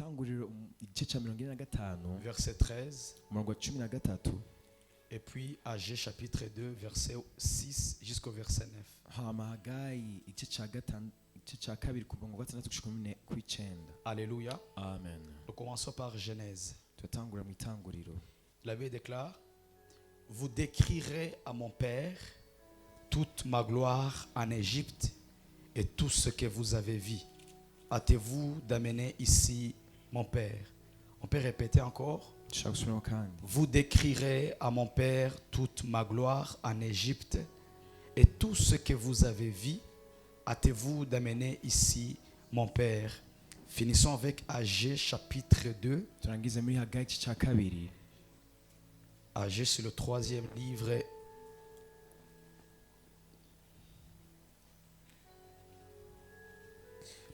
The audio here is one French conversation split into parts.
Itanguriro igice cya 45 verset 13. umurongo wa 13 Et puis Agé chapitre 2 verset 6 jusqu'au verset 9. hama Hagayi igice cya 2 kuva mu 6 gushika ku 9. Alléluia. Amen. Nous commençons par Genèse. Turatangura mu itanguriro. La Bible déclare: vous décrirez à mon père toute ma gloire en Égypte et tout ce que vous avez vu. Hâtez-vous d'amener ici mon père. On peut répéter encore. Vous décrirez à mon père toute ma gloire en Égypte et tout ce que vous avez vu. Hâtez-vous d'amener ici mon père. Finissons avec Agé chapitre 2. Turangize muri Hagayi igice cya 2. Agé, c'est le 3e livre.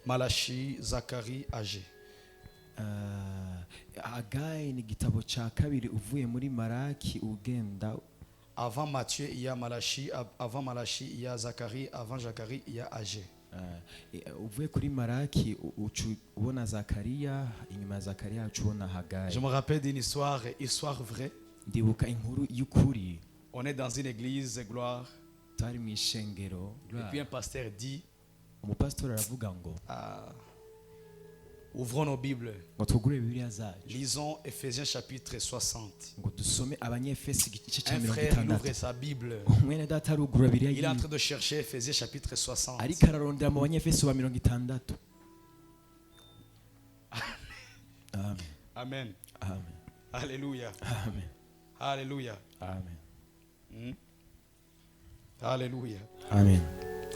Malachi, Zacharie, Agé. Hagayi ni igitabo cya 2 uvuye muri Maraki ugenda. Avant Matthieu, il y a Malachi. Avant Malachi, il y a Zacharie. Avant Zacharie, il y a Agé. Uvuye kuri Maraki ubona Zakariya, inyuma ya Zakariya ubona Hagayi. Je me rappelle d'une histoire vraie. Ndibuka inkuru y'ukuri. On est dans une église, gloire. Tari mu ishengero. Et puis un pasteur dit, umupastori aravuga ngo ouvrons nos Bibles. ngo tugure Bibiliya zacu. Lisons Ephésiens chapitre 60. ngo dusome Abanyefesi igice cya Un frère 60. ouvre sa Bible. Mwene data arugura Bibiliya Il est en yiwe. train de chercher Ephésiens chapitre 60. ariko ararondera mu Banyefesi wa 60. Amen. Amen. Amen. Alléluia. Amen. Alléluia. Amen. Alléluia. Amen.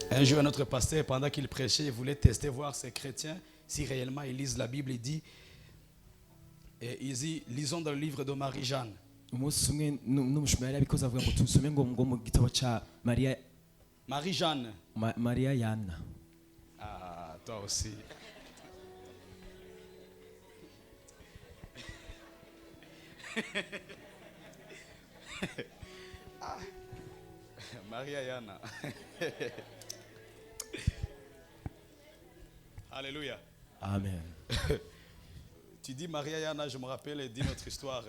Un jour, notre pasteur, pendant qu'il prêchait, il voulait tester, voir ces chrétiens, si réellement ils lisent la Bible. Il dit, lisons dans le livre de Marie-Jeanne. umunsi umwe n'umushumari yabikoze avuga ngo tusome ngo mu gitabo cya Mariya Marie-Jeanne. Mariya Yana. Ah, toi aussi. Maria Yana. Alléluia. Amen. Tu dis Maria Yana, je me rappelle et dis notre histoire.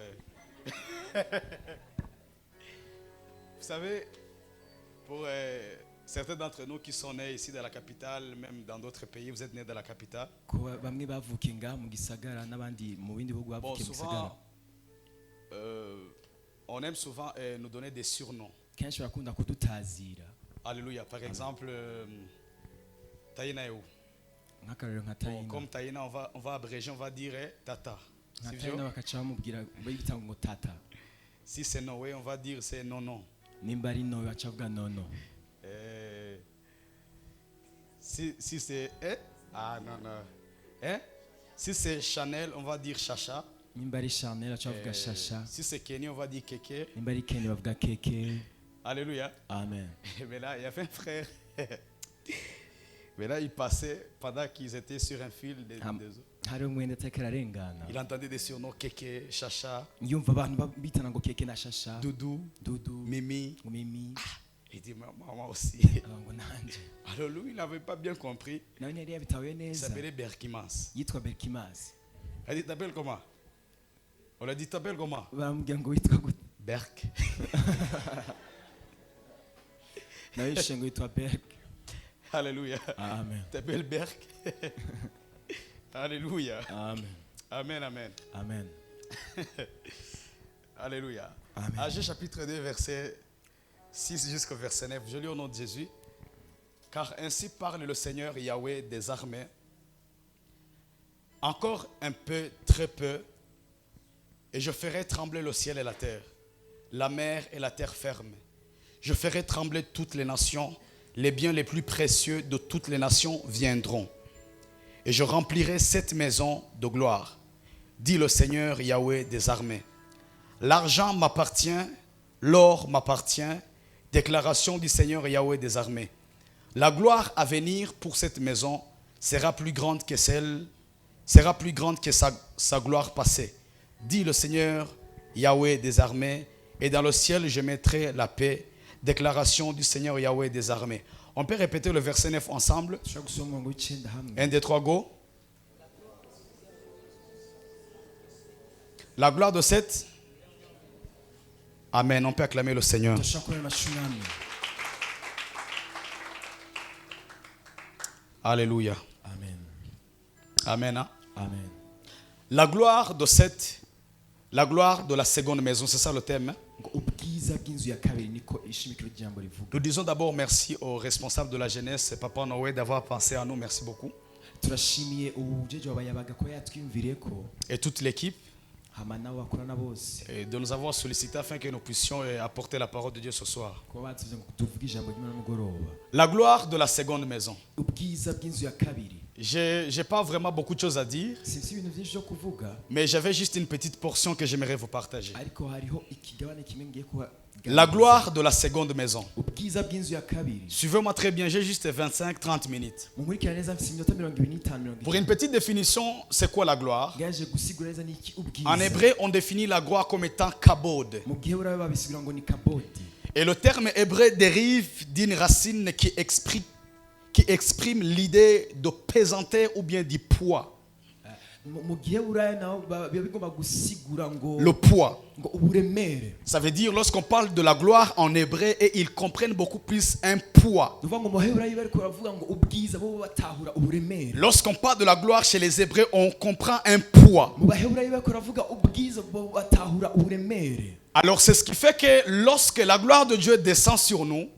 Vous savez, pour certains d'entre nous qui sont nés ici dans la capitale, même dans d'autres pays, vous êtes nés dans la capitale. Kuba bamwe bavukiye ngaha mu gisagara n'abandi mu bindi bihugu Bon, bavukiye mu gisagara. souvent, on aime souvent nous donner des surnoms. Kenshi barakunda kudutazira. Alléluia. Par exemple, Taïna est où? Nk'akarero nka Bon, Tayina. comme Taïna, on va abréger, on va dire Tata. Nka C'est Tayina vrai? bakaca bamubwira bayita ngo tata. Si c'est Noé, on va dire c'est non. Nimba ari no baca bavuga nono. Si c'est non. Si c'est Chanel, on va dire Chacha. Nimba ari Chanel baca bavuga shasha. Si c'est Kenny, on va dire Keke. Nimba ari Ken bavuga keke. Alléluia. Amen. Mais là, il y avait un frère. Mais là, il passait pendant qu'ils étaient sur un fil des eaux. Hari umwenda atariko ararengana. Il entendait des surnoms Keke, Chacha, Yumva abantu bitana ngo keke na shasha. Doudou, Dudu. Mimi. Mimi. Il dit maman aussi. Ngo nanje. Alors lui, il n'avait pas bien compris. Nawe yari yabitahuye Il neza. s'appelait Berkimas. Yitwa Berkimas. Elle dit, t'appelles comment? On l'a dit, t'appelles comment? Bamubwira ngo witwa gute. Berk. Nawe yishe ngo witwa Berk. Alléluia. Amen. T'appelles Berk. Alléluia. Amen. Amen, amen. Amen. Alléluia. Amen. Agé chapitre 2, verset 6 jusqu'au verset 9. Je lis au nom de Jésus. Car ainsi parle le Seigneur Yahweh des armées. Encore un peu, très peu, et je ferai trembler le ciel et la terre, la mer et la terre ferme. Je ferai trembler toutes les nations. Les biens les plus précieux de toutes les nations viendront. Et je remplirai cette maison de gloire, dit le Seigneur Yahweh des armées. L'argent m'appartient, l'or m'appartient, déclaration du Seigneur Yahweh des armées. La gloire à venir pour cette maison sera plus grande que sa gloire passée, dit le Seigneur Yahweh des armées. Et dans le ciel, je mettrai la paix. Déclaration du Seigneur Yahweh des armées. On peut répéter le verset 9 ensemble. 1, 2, 3, go. La gloire de cette. Amen. On peut acclamer le Seigneur. Alléluia. Amen. Amen. Hein? Amen. La gloire de la seconde maison, c'est ça le thème. Hein? Nous disons d'abord merci aux responsables de la jeunesse, Papa Noé, d'avoir pensé à nous. Merci beaucoup. Et toute l'équipe. Et de nous avoir sollicité afin que nous puissions apporter la parole de Dieu ce soir. La gloire de la seconde maison. Je n'ai pas vraiment beaucoup de choses à dire, mais j'avais juste une petite portion que j'aimerais vous partager. La gloire de la seconde maison. Suivez-moi très bien, j'ai juste 25-30 minutes. Pour une petite définition, c'est quoi la gloire? En hébreu, on définit la gloire comme étant kabod. Et le terme hébreu dérive d'une racine qui exprime l'idée de pesanteur ou bien du poids. Le poids. Ça veut dire lorsqu'on parle de la gloire en hébreu, et ils comprennent beaucoup plus un poids. Lorsqu'on parle de la gloire chez les Hébreux, on comprend un poids. Alors c'est ce qui fait que lorsque la gloire de Dieu descend sur nous,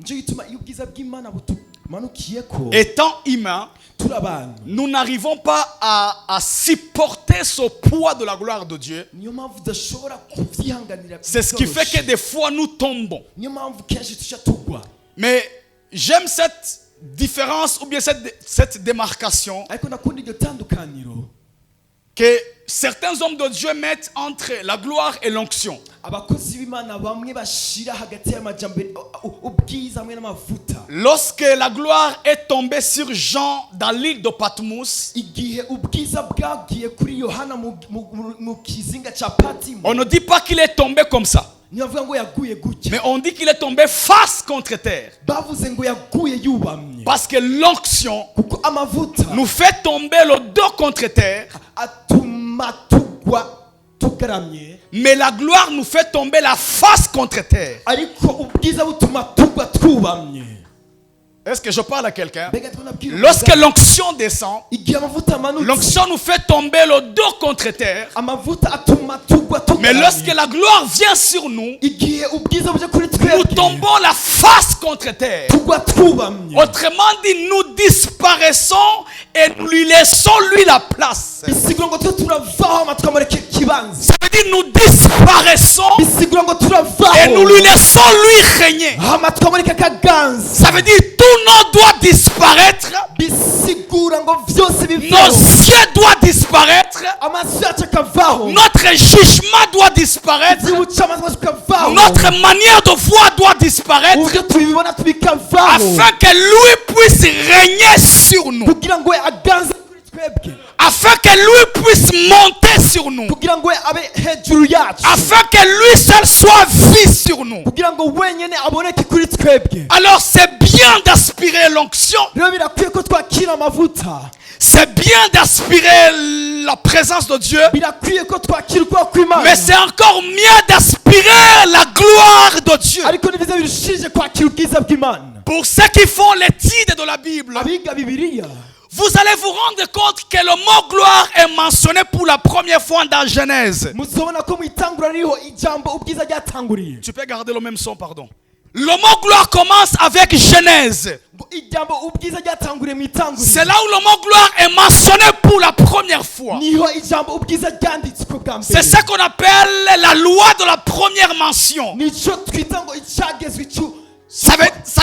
étant humains, nous n'arrivons pas à supporter ce poids de la gloire de Dieu. C'est ce qui fait que des fois nous tombons. Mais j'aime cette différence ou bien cette démarcation que certains hommes de Dieu mettent entre la gloire et l'onction. Lorsque la gloire est tombée sur Jean dans l'île de Patmos, on ne dit pas qu'il est tombé comme ça, mais on dit qu'il est tombé face contre terre. Parce que l'onction nous fait tomber le dos contre terre, mais la gloire nous fait tomber la face contre terre. Est-ce que je parle à quelqu'un? Lorsque l'onction descend, l'onction nous fait tomber le dos contre terre. Mais lorsque la gloire vient sur nous, nous tombons la face contre terre. Autrement dit, nous disparaissons et nous lui laissons lui la place. Ça veut dire nous disparaissons et nous lui laissons lui régner. Ça veut dire tout nom doit disparaître. Nos yeux doivent disparaître. Notre jugement doit disparaître. Notre manière de voir doit disparaître. Afin que lui puisse régner sur nous. Afin que lui puisse monter sur nous. Afin que lui seul soit vu sur nous. Alors c'est bien d'aspirer l'onction. C'est bien d'aspirer la présence de Dieu. Mais c'est encore mieux d'aspirer la gloire de Dieu. Pour ceux qui font l'étude de la Bible, vous allez vous rendre compte que le mot gloire est mentionné pour la première fois dans Genèse. Tu peux garder le même son, pardon. Le mot gloire commence avec Genèse. C'est là où le mot gloire est mentionné pour la première fois. C'est ce qu'on appelle la loi de la première mention. Ça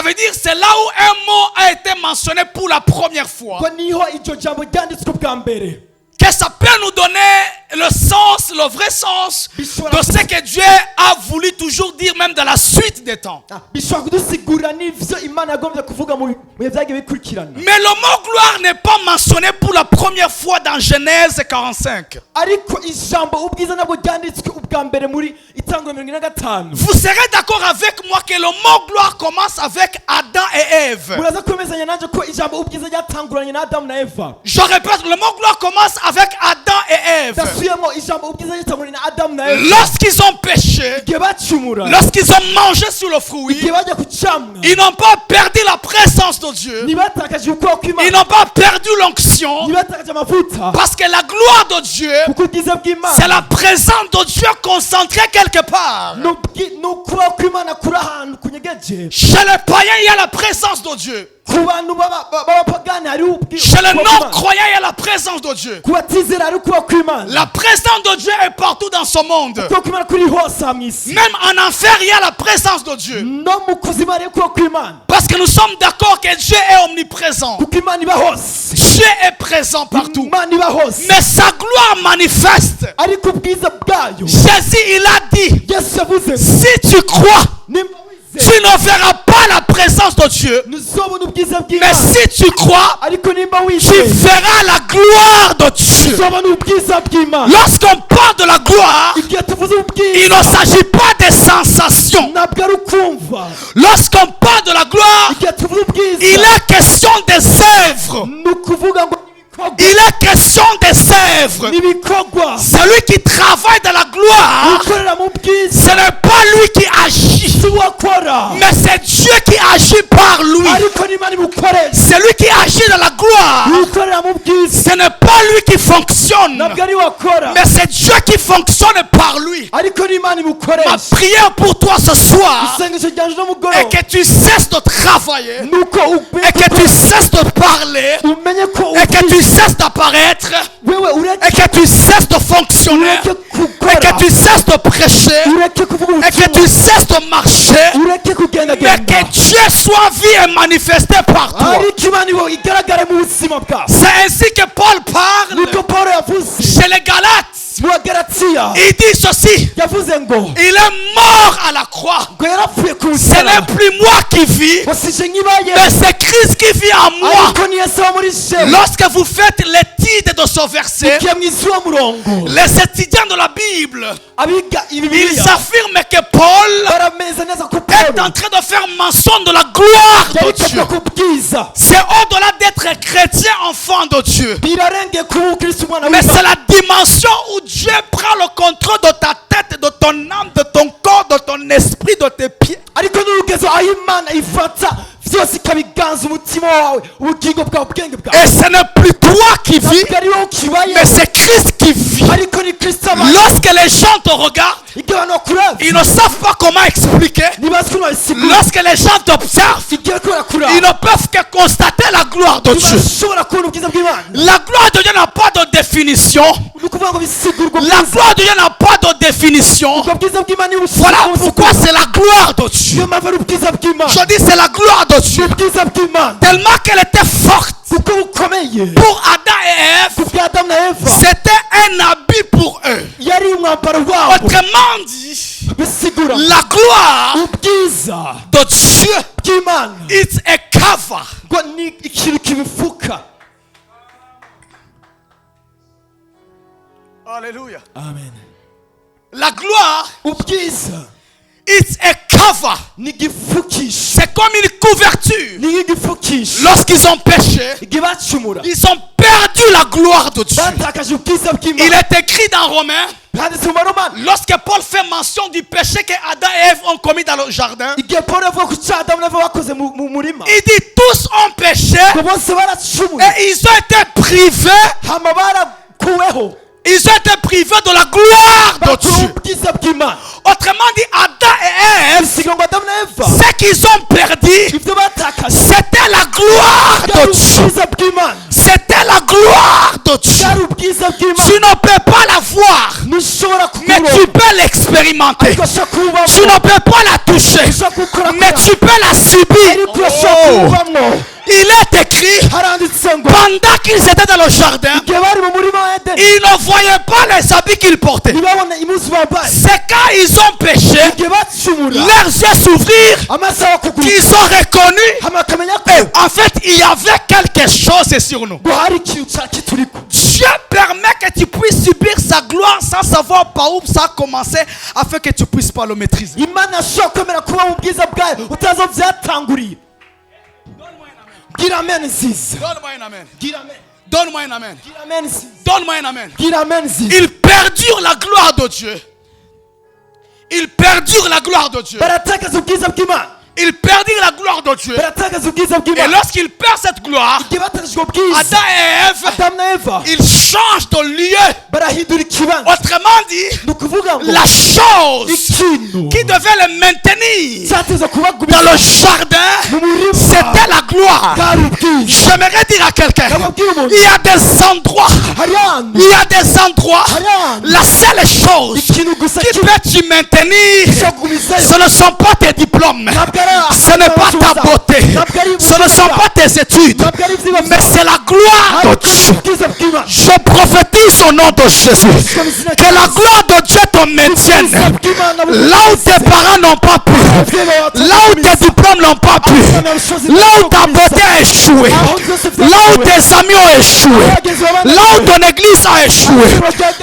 veut dire c'est là où un mot a été mentionné pour la première fois. Que ça peut nous donner le sens, le vrai sens de ce que Dieu a voulu toujours dire même dans la suite des temps. Mais le mot gloire n'est pas mentionné pour la première fois dans Genèse 45. Vous serez d'accord avec moi que le mot gloire commence avec Adam et Ève. Je répète, le mot gloire commence avec Adam et Ève. lorsqu'ils ont péché, lorsqu'ils ont mangé sur le fruit, ils n'ont pas perdu la présence de Dieu. Ils n'ont pas perdu l'onction. Parce que la gloire de Dieu, c'est la présence de Dieu concentrée quelque part. Chez les païens, il y a la présence de Dieu. Chez les non-croyants, il y a la présence de Dieu. La présence de Dieu est partout dans ce monde. Même en enfer, il y a la présence de Dieu. Parce que nous sommes d'accord que Dieu est omniprésent. Dieu est présent partout. Mais sa gloire manifeste. Jésus, il a dit, si tu crois, tu ne verras pas la présence de Dieu. Mais si tu crois, tu verras la gloire de Dieu. Lorsqu'on parle de la gloire, il ne s'agit pas des sensations. Lorsqu'on parle de la gloire, il est question des œuvres. Il est question des œuvres. Celui qui travaille dans la gloire, ce n'est pas lui qui agit, mais c'est Dieu qui agit par lui. Celui qui agit dans la gloire, ce n'est pas lui qui fonctionne, mais c'est Dieu qui fonctionne par lui. Ma prière pour toi ce soir est que tu cesses de travailler, et que tu cesses de parler, et que tu cesses d'apparaître, et que tu cesses de fonctionner, et que tu cesses de prêcher, et que tu cesses de marcher, mais que Dieu soit vu et manifesté par toi. C'est ainsi que Paul parle chez les Galates. Il dit ceci: il est mort à la croix. Ce n'est plus moi qui vis, mais c'est Christ qui vit en moi. Lorsque vous faites l'étude de ce verset, les étudiants de la Bible, ils affirment que Paul est en train de faire mention de la gloire de Dieu. C'est au-delà d'être chrétien, enfant de Dieu, mais c'est la dimension où Dieu prend le contrôle de ta tête, de ton âme, de ton corps, de ton esprit, de tes pieds. Et ce n'est plus toi qui vis, mais c'est Christ qui vit. Lorsque les gens te regardent, ils ne savent pas comment expliquer. Lorsque les gens t'observent, ils ne peuvent que constater la gloire de Dieu. La gloire de Dieu n'a pas de définition. La gloire de Dieu n'a pas de définition. Voilà pourquoi c'est la gloire de Dieu. Je dis c'est la gloire de Dieu. Tellement qu'elle était forte. Pour Adam et Ève, c'était un habit pour eux. Autrement dit, la gloire de Dieu, it's a cover. Alléluia. Amen. La gloire, it's a cover. C'est comme une couverture. Lorsqu'ils ont péché, ils ont perdu la gloire de Dieu. Il est écrit dans Romains, lorsque Paul fait mention du péché que Adam et Ève ont commis dans le jardin, il dit tous ont péché et ils ont été privés. Ils ont été privés de la gloire de Dieu. Autrement dit, Adam et Ève, ce qu'ils ont perdu, c'était la gloire de Dieu. C'était la gloire de Dieu. Tu ne peux pas la voir, mais tu peux l'expérimenter. Tu ne peux pas la toucher, mais tu peux la subir. Il est écrit, pendant qu'ils étaient dans le jardin, ils ne voyaient pas les habits qu'ils portaient. C'est quand ils ont péché, leurs yeux s'ouvrirent, qu'ils ont reconnu, en fait, il y avait quelque chose sur nous. Dieu permet que tu puisses subir sa gloire sans savoir par où ça a commencé, afin que tu puisses pas le maîtriser. Give amen, sis. Donne-moi un amen. Donne-moi un amen. Give amen, sis. Donne-moi un amen. Give amen, sis. Il perdurent la gloire de Dieu. Ils perdurent la gloire de Dieu. baratakaza ubwiza bw'Imana, Ils perdirent la gloire de Dieu. baratakaza ubwiza Et bw'Imana. lorsqu'ils perdent cette gloire, Igihe batakajwe ubwiza, Adam et Ève, Adamu na Eva ils changent de lieu. barahindura ikibanza. Autrement dit, Ni ukuvuga ngo la chose ikintu qui devait les maintenir cyateza dans kubagumiza le jardin, mu murima c'était la gloire. bwari ubwiza. J'aimerais dire à quelqu'un, Ndababwira umuntu, il y a des endroits, hari ahantu il y a des endroits, hari ahantu la seule chose ikintu gusa qui peut te maintenir, gishobora kugumizayo ce ne sont pas tes diplômes, ntabwo ari ce n'est pas ta beauté, ce ne sont pas tes études, ntabwo ari ibyiza mais c'est la gloire de ariko ni Dieu. ubwiza bw'Imana. Je prophétise au nom de Jésus que la gloire de Dieu te maintienne Ubwiza bw'Imana là où tes parents n'ont pas pu, là où tes diplômes n'ont pas pu, là où ta beauté a échoué, là où tes amis ont échoué, là où ton église a échoué,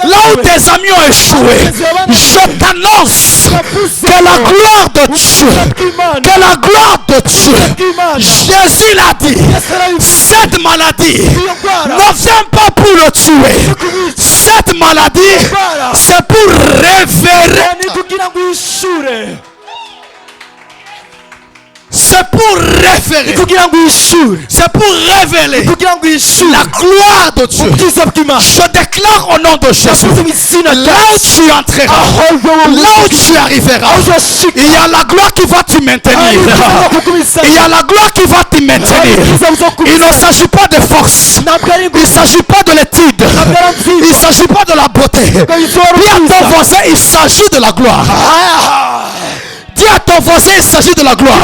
là où tes amis ont échoué, je t'annonce que la gloire de Dieu, que la gloire de Dieu, Jésus l'a dit, cette maladie ne vient pas pour le tuer, cette maladie c'est pour révéler, ni kugira ngo uyishure, c'est pour révéler, kugira ngo uyishure, c'est pour révéler kugira ngo uyishure la gloire de Dieu. ubwiza bw'Imana. Je déclare au nom de Jésus, Ndavuze mu izina rya là où tu entreras, aho wowe là où tu arriveras, uzashika, il y a la gloire qui va te maintenir. Il y a la gloire qui va te maintenir. Il ne s'agit pas de force, il ne s'agit pas de l'étude, il ne s'agit pas de la beauté. Dis à ton voisin, il s'agit de la gloire. Dis à ton voisin, il s'agit de la gloire.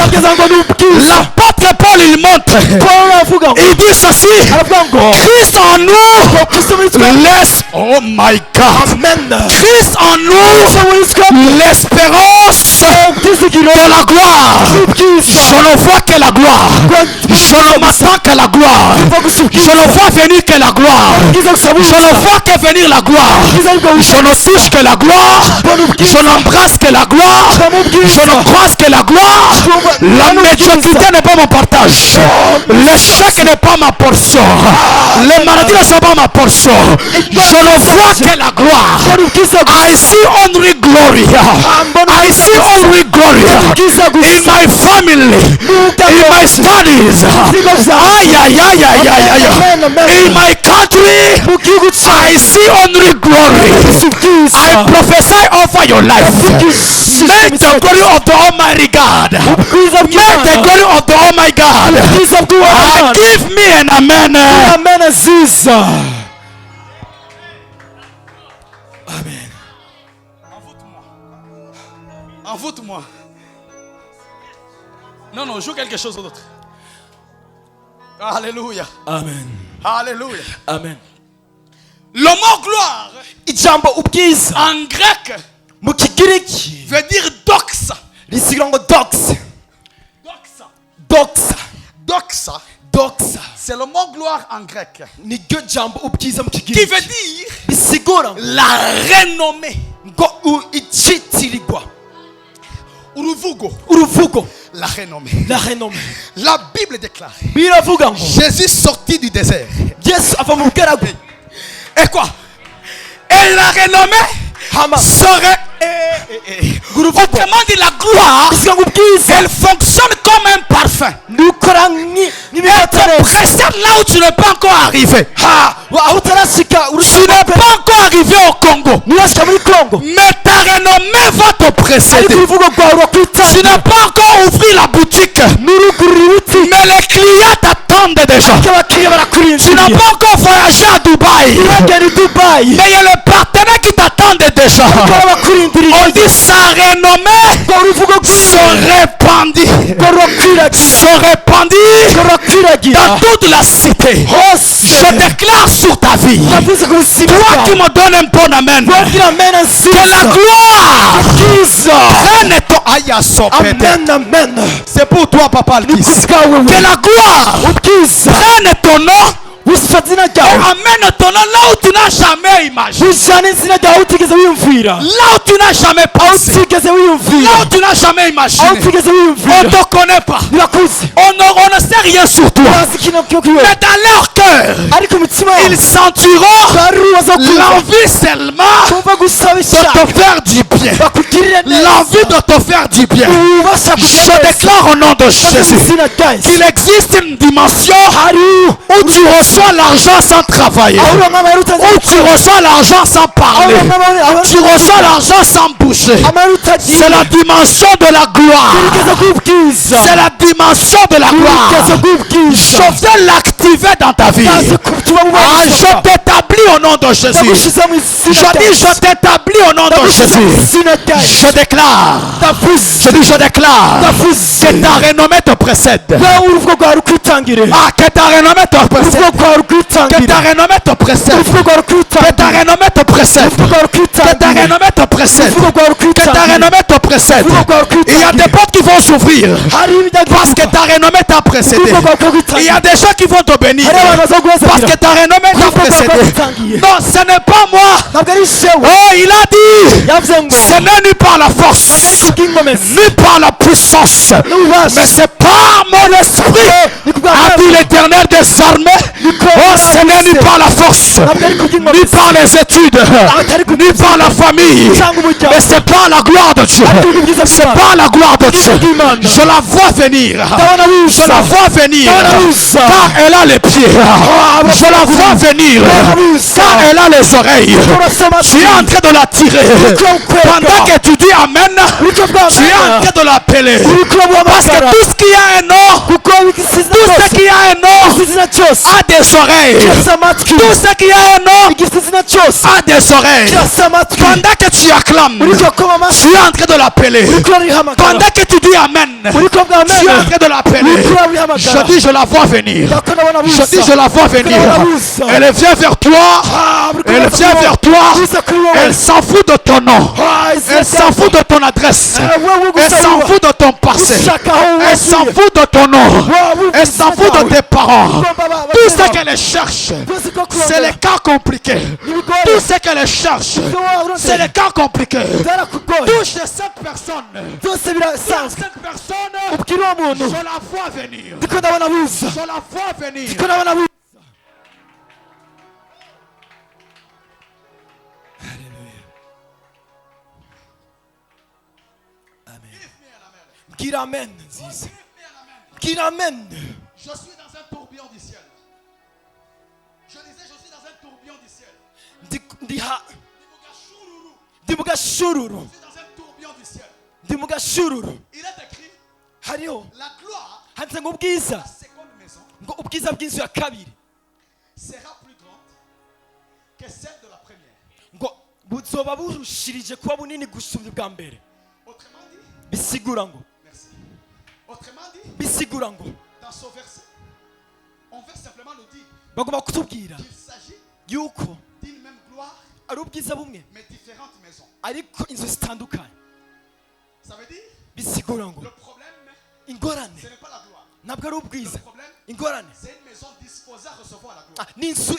L'apôtre Paul, il montre, il dit ceci, Christ en nous laisse, oh my God, Christ en nous l'espérance de la gloire. Je ne vois que la gloire, je ne m'attends que la gloire, je ne vois venir que la gloire, je ne vois que venir la gloire, je ne touche que la gloire, je n'embrasse que la gloire, je ne croise que la gloire. La médiocrité n'est pas mon partage, l'échec n'est pas ma portion, les maladies ne sont pas ma portion. Je ne vois que la gloire. I see only glory, I see only glory in my family, in my studies, ay, ay, ay, ay, ay, ay. In my country, I see only glory. I prophesy over your life. Make the glory of the Almighty God, make the glory of the Almighty God, give me an amen. Amen aziza. Amen. Envoûte-moi. Non, non, joue quelque chose d'autre. Alléluia. Amen. Alléluia. Amen. Le mot gloire Ijambo ubwiza en grec mu kigiriki veut dire doxa. risigura ngo doxa. Doxa. Doxa. Doxa. Doxa. C'est le mot gloire en grec Ni ryo jambo ubwiza mu qui kigiriki veut dire risigura la renommée. ngo icitirirwa, Uruvugo. uruvugo, La renommée. la renommée. La Bible déclare Biravuga ngo Jésus sorti du désert. Yesu ava mu bugaragu, Et quoi? Et la renommée hama serait. Autrement dit, la gloire, risigura ngo ubwiza elle fonctionne comme un parfum. nukora Elle nk'ibibata te neza. précède là où tu n'es pas encore arrivé. Aho utarashika Tu n'es pas encore arrivé au Congo. nurashika muri Kongo, Mais ta renommée va te ariko précéder. uruvugo rwawe Tu rwakwitanga n'as pas encore ouvert la boutique. n'urugurira ibiti Mais les clients t'attendent déjà. abakiriya Tu barakurindiriye. n'as pas encore voyagé à Dubaï. uragenda i Dubayi Mais il y a le partenaire qui t'attendent déjà. barakurindiriye. On dit sa renommée urwo ruvugo se répandit. Se répandit rurakwiragira dans toute la cité. hose. Je déclare sur ta vie. ndavuze ku buzima Toi qui bwawe me donnes un bon amen. bwagira amen Que la nziza gloire bwiza. prenne ton Aya sopete. Amen, amen. C'est pour toi, papa Alkis. Kubwawe Que we la gloire ubwiza prenne ton nom wisfa izina et ryawe amène ton nom là où tu n'as jamais imaginé. wijana izina ryawe utigeze wiyumvira, Là où tu n'as jamais aho pensé. utigeze wiyumvira, Là où tu n'as jamais aho imaginé. utigeze On wiyumvira. ne te connaît pas. Birakuzi On ne sait rien sur toi. urazi ikintu cyo kwiwe, Mais dans leur cœur, cœur, ariko umutima ils sentiront barubaza kumva l'envie seulement kumva gusaba de ishaka te faire du bien. bakugirire L'envie neza de te faire du bien. ubasha Je kugira neza déclare au nom de mu Jésus izina rya Yesu qu'il existe une dimension hari où tu reçois l'argent sans travailler, aho amahera utazi où tu reçois l'argent sans parler, tu reçois l'argent sans bouger. amahera utagiye C'est la dimension de la gloire. kugeza kubwiza C'est la dimension de la gloire. kugeza kubwiza Je viens l'activer dans ta vie. kaze kutuba mu Ah, buzima je t'établis au nom de Jésus. ndagushize mu Je izina rya dis, Yesu je t'établis au nom de ndagushize mu Jésus. izina rya Yesu Je déclare, je dis, je déclare que ta renommée te précède. nawe uruvugo rwawe rukwitangire Ah, que ta renommée te précède. uruvugo rwawe Que rukwitangire ta renommée te précède. uruvugo rwawe Que ta rukwitangire renommée te précède. uruvugo rwawe Que ta rukwitangire renommée te précède. uruvugo rwawe Que ta rukwitangire renommée te précède. uruvugo rwawe Il y a des rukwitangire portes qui vont s'ouvrir hari ibijyaga parce que ta renommée t'a précédé. uruvugo rwawe Il y a rukwitangire des gens qui vont te bénir hari abantu baza parce guhezagira que ta renommée t'a uruvugo rwawe précédé. rukwitangire Non, ce n'est pas moi. ntabwo ari shewe Oh, il a dit, yavuze ngo ce n'est ni par la force, kubw'ingomezi ni par la puissance, mais c'est par mon esprit, a dit l'Éternel des armées. Oh, ce n'est ni par la force, ni par les études, ni par la famille, mais c'est par la gloire de Dieu. C'est par la gloire de Dieu. Je la vois venir. Je la vois venir. Car elle a les pieds. Je la vois venir. Car elle a les oreilles. Tu es en train de la tirer. Pendant que tu dis Amen, tu es en train de l'appeler. Parce que tout ce qui a un nom, tout ce qui a un nom a des oreilles. Tout ce qui a un nom a des oreilles. Pendant que tu acclames, tu es en train de l'appeler. Pendant que tu dis Amen, tu es en train de l'appeler. Je dis, je la vois venir. Je dis, je la vois venir. Elle vient vers toi. Elle vient vers toi. Elle s'en fout de ton nom. Elle s'en fout de ton adresse. Elle s'en fout de ton passé. Elle s'en fout de ton nom. Elle s'en fout de tes parents. Tout ce qu'elle cherche, c'est les cas compliqués. Tout ce qu'elle cherche, c'est les cas compliqués. Touche cette personne. Cette personne, je la vois venir. Je la vois venir. Bwira amen nziza bwira amen Je suis dans un tourbillon du ciel. Je disais, je suis dans un tourbillon du ciel. ndi mu gashururu Je suis dans un tourbillon du ciel. ndi mu gashururu Il est écrit, hariho la gloire, handitse ngo ubwiza la seconde maison, ngo ubwiza bw'inzu ya kabiri sera plus grande que celle de la première. ngo buzoba burushirije kuba bunini gusumba ubwa mbere Autrement dit, bisigura ngo merci. Autrement dit, bisigura ngo dans ce verset, on veut simplement nous dire bagomba kutubwira qu'il s'agit yuko d'une même gloire, ari ubwiza bumwe mais différentes maisons. ariko inzu zitandukanye Ça veut dire, bisigura ngo le problème, ingorane ce n'est pas la gloire. ntabwo ari Le ubwiza problème, ingorane c'est une maison disposée à recevoir la gloire. ni inzu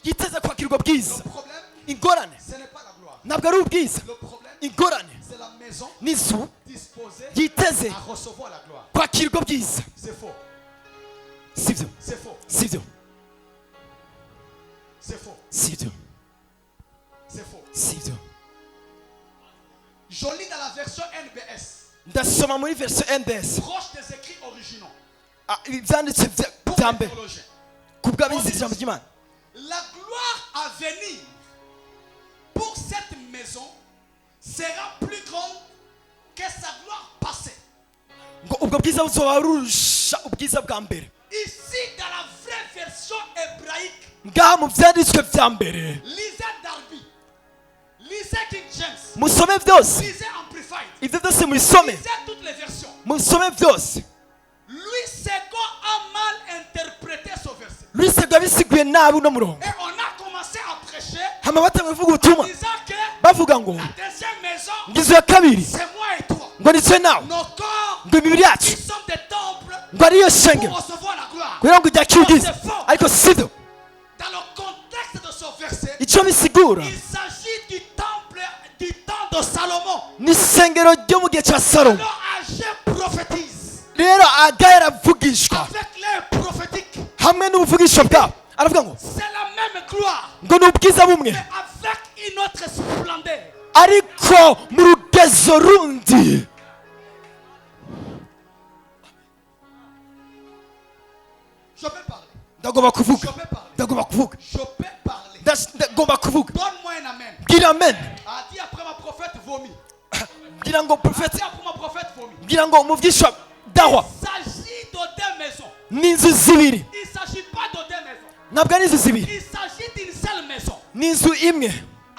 yiteze kwakirwa bwiza Le problème, ingorane ce n'est pas la gloire. ntabwo ari ubwiza Le problème, ingorane c'est la maison n'inzu disposée yiteze à recevoir la gloire. kwakirwa bwiza C'est faux. sibyo C'est faux. sibyo C'est faux. sibyo C'est faux. sibyo Je lis dans la version NBS, ndasoma muri version NBS proche des écrits originaux. ibyanditse Pour bya les mbere théologiens. ku bw'abizi ijambo ry'imana La gloire à venir pour cette maison sera plus grande que sa gloire passée. ngo ubwo bwiza buzoba burusha ubwiza bwa mbere Ici, dans la vraie version hébraïque, ngaha mu byanditswe bya mbere lisez Darby, lisez King James, musome byose lisez Amplified, ibyo byose mubisome lisez toutes les versions. musome byose Louis II a mal interprété ce verset. lusego yabisiguye nabi uno murongo Et on a commencé à prêcher hama batangiye kuvuga en ubutumwa disant que bavuga ngo la deuxième maison, inzu ya kabiri c'est moi et toi. ngo ni twe nawe Nos corps, ngo imibiri yacu ils sont des temples ngo ariyo pour shengero recevoir la gloire. kugira ngo iryakire ubwiza ariko sibyo Dans le contexte de ce verset, icyo bisigura il s'agit du temple du temps de Salomon. ni isengero ryo mu gihe cya salomo Alors Agé prophétise rero agaya aravugishwa avec l'air prophétique. hamwe n'ubuvugisho bwabo aravuga ngo c'est la même gloire, ngo ni ubwiza bumwe mais avec une autre splendeur. ariko mu rugezo rundi. Je peux parler. ndagomba kuvuga Je peux parler. ndagomba kuvuga Je peux parler. ndagomba kuvuga. Donne-moi un amen. bwira amen. A dit après ma prophète vomit. bwira ngo A profeti, dit après ma prophète vomit. bwira ngo umuvugishwa dahwa Il s'agit de deux maisons. n'inzu zibiri. Il ne s'agit pas de deux maisons. ntabwo ari inzu zibiri, Il s'agit d'une seule maison. ni inzu imwe.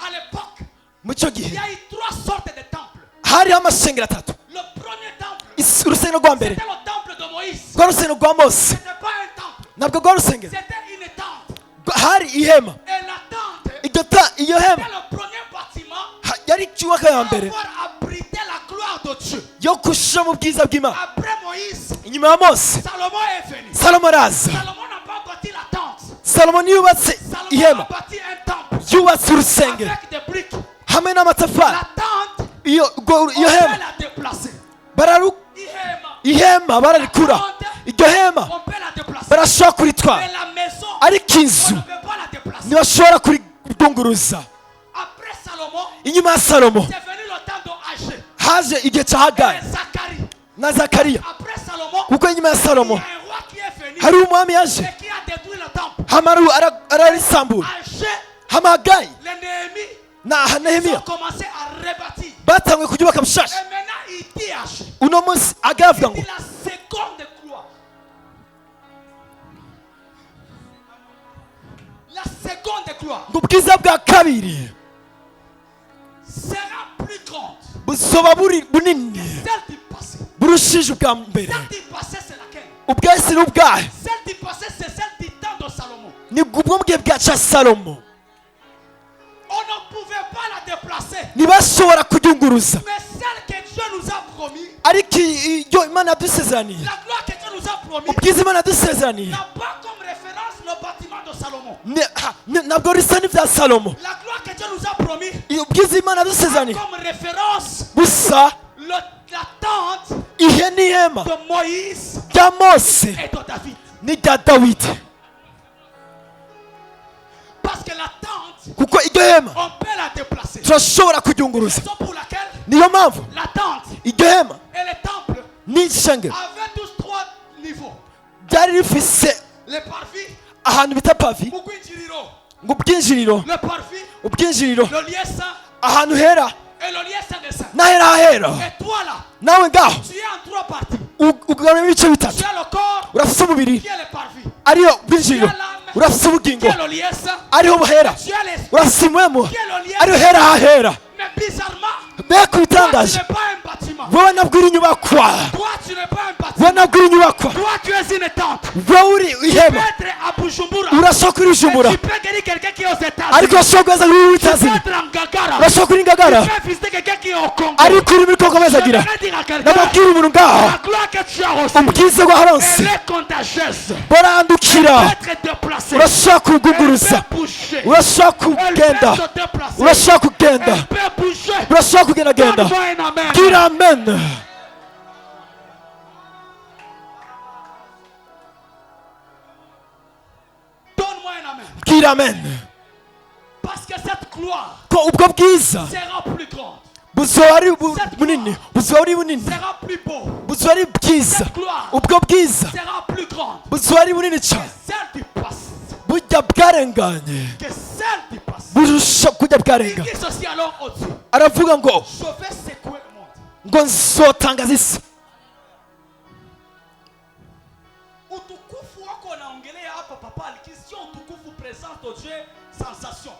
À l'époque, mu cyo il gihe y a eu trois sortes de temples. hariho amasengero atatu. Le premier temple, urusengero rwa mbere c'était le temple de Moïse. rwa rusengero rwa mose, Ce n'était pas un temple, ntabwo rwa rusengero, c'était une tente. hari ihema. Et la tente, iyo hema c'était le premier bâtiment yari icyubaka ya pour mbere avoir abrité la gloire de Dieu. yo gushira mu bwiza bw'Imana. Après Moïse, inyuma ya mose Salomon est venu. salomo araza. Salomon n'a pas bâti la tente. salomo yubatse Salomon ihema, a bâti un temple yubatse urusengero avec des briques. hamwe n'amatafari. La tente, iyo on peut hema la déplacer. ihema bararikura. iryo hema On peut la déplacer. barashobora kuritwara, Mais la maison, ariko on inzu ne peut pas la déplacer. ntibashobora kurigunguruzza. Après Salomon, inyuma ya salomo c'est venu le temps de Hagé haje igihe cya hagayi et Zacharie. na zakariya, Après Salomon, kuko inyuma ya il y a salomo un roi qui est venu hari umwami yaje et qui a détruit le temple. hamaru ararisambura. Hagé, hama hagayi les Néhémies, na ils ont nehemiya commencé à rebâtir. batanguye kuryubaka Et bushasha. maintenant, il dit Hagé, uno munsi hagayi avuga il ngo dit la seconde gloire. La seconde gloire ngo ubwiza bwa kabiri sera plus grande. buzoba bunini Celle du passé. burushije ubwa mbere. Celle du passé, c'est laquelle? ubwahise n'ubwahe Celle du passé, c'est celle du temps de Salomon. ni ubwo mu gihe bwa cya salomo. On ne pouvait pas la déplacer. ntibashobora kuryunguruza, Mais celle que Dieu nous a promis, ariko iyo imana yadusezeraniye, la gloire que Dieu nous a promis, ubwiza imana yadusezeraniye n'a pas comme référence le bâtiment de Salomon. ntabwo risa n'ibya salomo. La gloire que Dieu nous a promis, ubwiza imana a yadusezeraniye comme référence busa la tente ihe n'ihema de Moïse rya mose et de David. n'irya dawidi, Parce que la tente, kuko iryo hema on peut la déplacer. turashobora kuryunguruza. Raison pour laquelle niyo mpamvu la tente iryo hema et les temples n'ishengero avaient tous trois niveaux. ryari rifise Les parvis, ahantu bita pavi, Mugwinjiriro, ngo ubwinjiriro le parvis, ubwinjiriro le lieu saint ahantu hera et le lieu saint des saints. n'ahera hahera. Et toi là, nawe ngaho tu es en trois parties. ugabanamo ibice bitatu. Tu as le corps urafise umubiri qui est le parvis. ariyo ubwinjiriro, urafise Qui ubugingo est le lieu saint. ariho buhera, Tu as l'esprit urafise impwemu qui est le lieu ariho saint. hera hahera. Mais bizarrement, mbega ku toi tu bitangaje, n'es pas un bâtiment. wowe nabwo uri inyubakwa, Toi tu n'es pas un bâtiment. wowe nabwo uri inyubakwa, Toi tu es une tente. wowe uri Tu peux ihema. être à Bujumbura. urashobora kuri Et Bujumbura, tu peux guérir quelqu'un qui est aux États-Unis. ariko urashobora guheza kuri Tu peux witazini, être en Gagara. urashobora kuri ngagara, Tu peux visiter quelqu'un qui est au Congo. ariko uri muri kongo Je azagira. vais dire à quelqu'un, nababwira umuntu ngaho la gloire que tu as reçue, ubwiza bwa haronse elle est contagieuse. burandukira. Elle peut être déplacée. urashobora Elle kuguguruza, peut bouger. urashobora Elle kugenda, peut se déplacer. urashobora kugenda, Elle peut bouger. urashobora kugendagenda. Donne-moi un amen. bwira amen. Donne-moi un amen. bwira amen. Parce que cette gloire ko ubwo bwiza sera plus grande, buzoba ari bunini, buzoba ari bunini, sera plus beau, buzoba ari bwiza. Cette gloire ubwo bwiza sera plus grande buzoba ari bunini cyane, que celle du passé. burya bwarenganye Que celle du passé. burusha kujya Il bwarenga. dit ceci alors au Dieu. aravuga ngo Je vais secouer le monde. ngo nzotangaza isi. Utukufu wako unaongelea hapa papa, sio utukufu présent au Dieu sensation.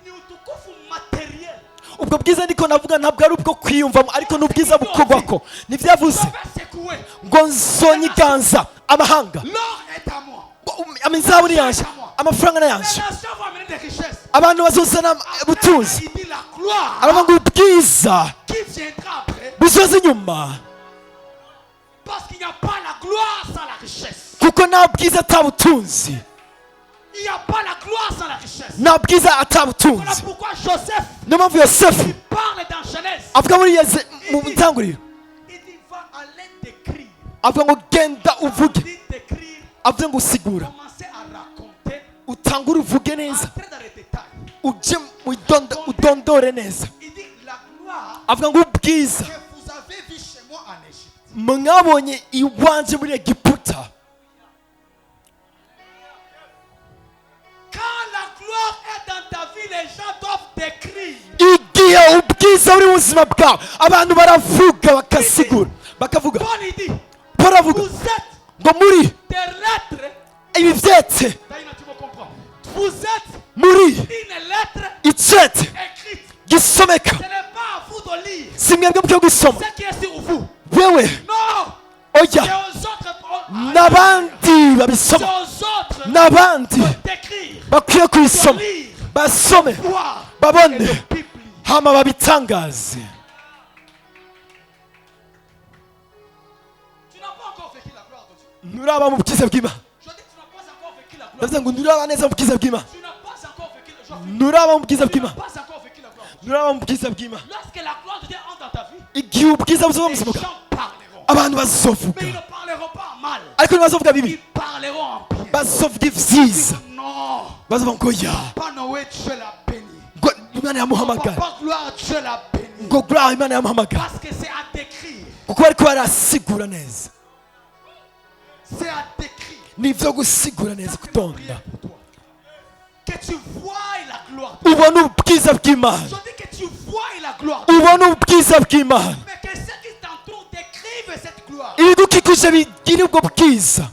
Ni utukufu matériel. ubwo bwiza ndiko navuga ntabwo ari ubwo kwiyumvamo, ariko n'ubwiza bukorwako. nivyavuze Je vais secouer. ngo nzonyiganza amahanga, L'or est à moi. izahabu ni yanje, amafaranga ni Les yanje, nations vont amener des richesses. abantu bazozana ubutunzi. Il dit la gloire aravuga ngo ubwiza qui viendra après. buzoza inyuma, Parce qu'il n'y a pas la gloire sans la richesse. kuko nta bwiza ata butunzi, Il n'y a pas la gloire sans la richesse. nta bwiza ata Voilà butunzi. pourquoi Joseph niyo mpamvu yosefu il parle dans Genèse. avuga muri mu ntanguriro, Il dit va aller décrire. avuga ngo genda uvuge, Il dit décrire. avuga ngo usigura, Commencez à raconter utangure uvuge neza Entrez dans les détails. uje udondore neza Il dit la gloire avuga ngo ubwiza que vous avez vu chez moi en Égypte. mwabonye iwanje muri Egiputa. Quand la gloire est dans ta vie, les gens doivent décrire. Igihe ubwiza buri mu buzima bwawe abantu baravuga bakasigura bakavuga Paul il dit, baravuga vous êtes ngo muri des lettres. ibi vyetse Daïna, tu me comprends. Vous êtes muri une lettre icete écrite. gisomeka Ce n'est pas à vous de lire si mwebwe byo gusoma ce qui est sur vous. wewe Non. C'est oya aux autres. n'abandi C'est babisoma aux autres n'abandi d'écrire, bakwiye de kubisoma lire, basome voir et babone de publier. hama babitangaze. Tu n'as pas encore vécu la gloire de Dieu. nturaba mu bwiza bw'Imana Je dis, tu n'as pas encore vécu la gloire. ndavuze ngo nturaba neza mu bwiza bw'Imana Tu n'as pas encore vécu la gloire. nturaba mu bwiza Tu n'as bw'Imana pas encore vécu la gloire. nturaba mu bwiza bw'Imana Lorsque la gloire de Dieu entre dans ta vie, igihe ubwiza buzoba mu les buzima bwawe gens parleront. abantu Mais bazovuga ils ne parleront pas en mal. ariko ntibazovuga bibi Ils parleront en bien. bazovuga ivyiza Non. bazovuga ngo ya Pas Noé, Dieu l'a béni. ngo Imana yamuhamagara Papa, gloire, Dieu l'a béni. ngo gura Imana yamuhamagara Parce que c'est à décrire. kuko bariko barasigura neza C'est à décrire. nivyo gusigura neza Ça, c'est ma kutonda prière pour toi. Que tu vois la gloire de Dieu. ubona ubwiza bw'Imana Je dis que tu vois la gloire de Dieu. ubona ubwiza bw'Imana Mais que ceux qui t'entourent décrivent cette gloire. ibidukikije bigira ubwo bwiza.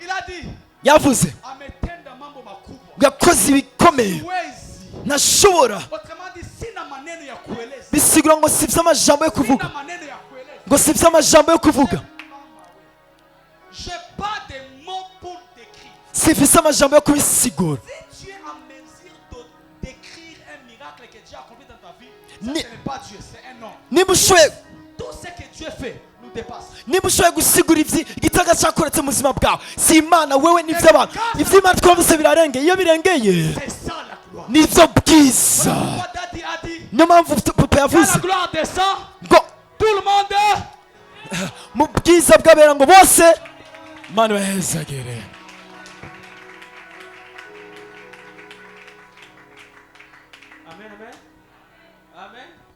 Il a dit, yavuze ametenda mambo makubwa. yakoze ibikomeye Siwezi. ntashobora Autrement dit, sina maneno ya kueleza. bisigura ngo si vy'amajambo yo kuvuga Sina maneno ya kueleza. ngo si vy'amajambo yo kuvuga J'ai pas de mots pour décrire. sifise amajambo yo kubisigura. Si tu es en mesure d'écrire un miracle que Dieu a accompli dans ta vie, ça Ni- ce n'est pas Dieu, c'est un homme. niba ushoboye Tout ce que Dieu fait nous dépasse. niba ushoboye gusigura igitanga cyakoretse mu buzima bwawe si Imana wewe n'ivy'abantu ivy'Imana twavuze birarengeye iyo birengeye C'est ça la gloire. nivyo bwiza. Pourquoi Daddy a dit, niyo mpamvu papa quand yavuze la gloire descend, ngo tout le monde mu bwiza bw'abera ngo bose Imana ibahezagire.